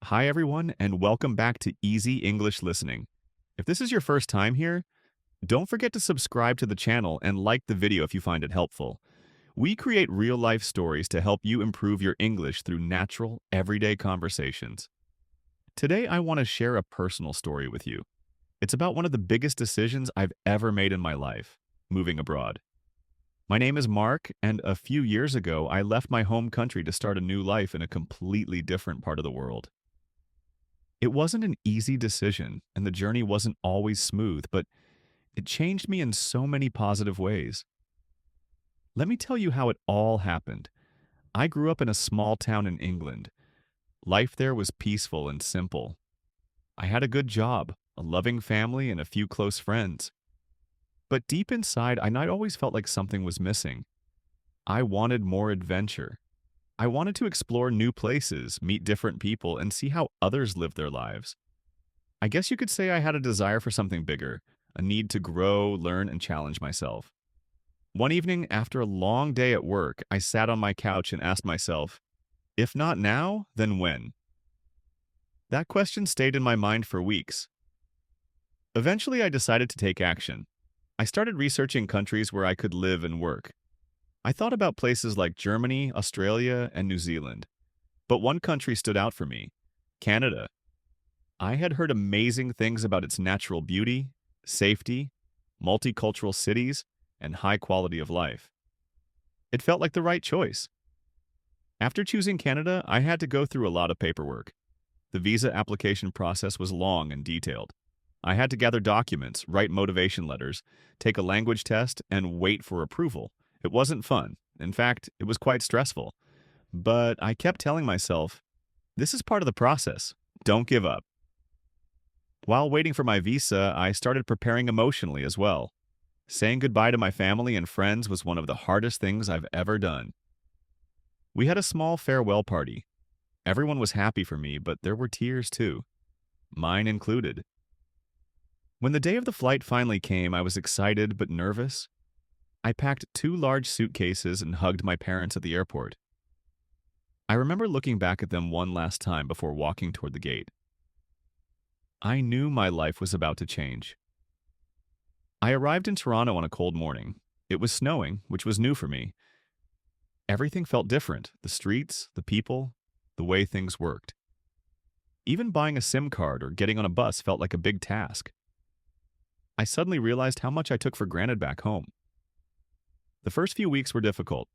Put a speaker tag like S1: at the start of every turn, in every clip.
S1: Hi, everyone, and welcome back to Easy English Listening. If this is your first time here, don't forget to subscribe to the channel and like the video if you find it helpful. We create real-life stories to help you improve your English through natural, everyday conversations. Today, I want to share a personal story with you. It's about one of the biggest decisions I've ever made in my life, moving abroad. My name is Mark, and a few years ago, I left my home country to start a new life in a completely different part of the world. It wasn't an easy decision, and the journey wasn't always smooth, but it changed me in so many positive ways. Let me tell you how it all happened. I grew up in a small town in England. Life there was peaceful and simple. I had a good job, a loving family, and a few close friends. But deep inside, I not always felt like something was missing. I wanted more adventure. I wanted to explore new places, meet different people, and see how others live their lives. I guess you could say I had a desire for something bigger, a need to grow, learn, and challenge myself. One evening, after a long day at work, I sat on my couch and asked myself, if not now, then when? That question stayed in my mind for weeks. Eventually, I decided to take action. I started researching countries where I could live and work. I thought about places like Germany, Australia, and New Zealand. But one country stood out for me, Canada. I had heard amazing things about its natural beauty, safety, multicultural cities, and high quality of life. It felt like the right choice. After choosing Canada, I had to go through a lot of paperwork. The visa application process was long and detailed. I had to gather documents, write motivation letters, take a language test, and wait for approval. It wasn't fun. In fact, it was quite stressful. But I kept telling myself, this is part of the process. Don't give up. While waiting for my visa, I started preparing emotionally as well. Saying goodbye to my family and friends was one of the hardest things I've ever done. We had a small farewell party. Everyone was happy for me, but there were tears too, mine included. When the day of the flight finally came, I was excited but nervous. I packed 2 large suitcases and hugged my parents at the airport. I remember looking back at them one last time before walking toward the gate. I knew my life was about to change. I arrived in Toronto on a cold morning. It was snowing, which was new for me. Everything felt different: the streets, the people, the way things worked. Even buying a SIM card or getting on a bus felt like a big task. I suddenly realized how much I took for granted back home. The first few weeks were difficult.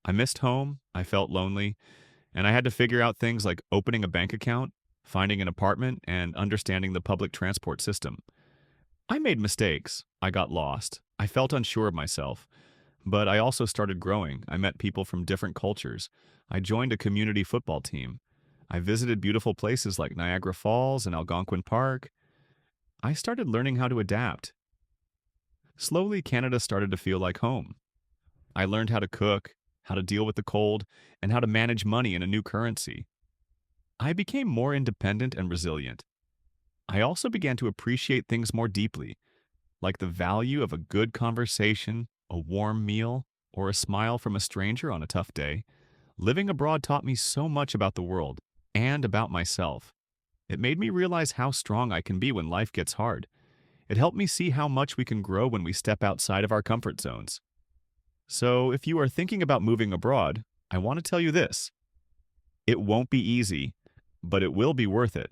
S1: I missed home, I felt lonely, and I had to figure out things like opening a bank account, finding an apartment, and understanding the public transport system. I made mistakes. I got lost. I felt unsure of myself. But I also started growing. I met people from different cultures. I joined a community football team. I visited beautiful places like Niagara Falls and Algonquin Park. I started learning how to adapt. Slowly, Canada started to feel like home. I learned how to cook, how to deal with the cold, and how to manage money in a new currency. I became more independent and resilient. I also began to appreciate things more deeply, like the value of a good conversation, a warm meal, or a smile from a stranger on a tough day. Living abroad taught me so much about the world and about myself. It made me realize how strong I can be when life gets hard. It helped me see how much we can grow when we step outside of our comfort zones. So, if you are thinking about moving abroad, I want to tell you this. It won't be easy, but it will be worth it.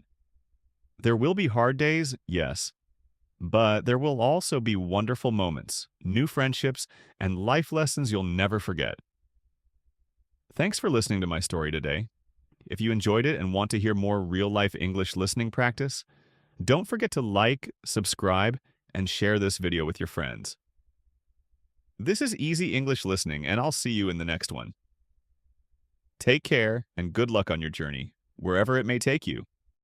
S1: There will be hard days, yes, but there will also be wonderful moments, new friendships, and life lessons you'll never forget. Thanks for listening to my story today. If you enjoyed it and want to hear more real-life English listening practice, don't forget to like, subscribe, and share this video with your friends. This is Easy English Listening, and I'll see you in the next one. Take care and good luck on your journey, wherever it may take you.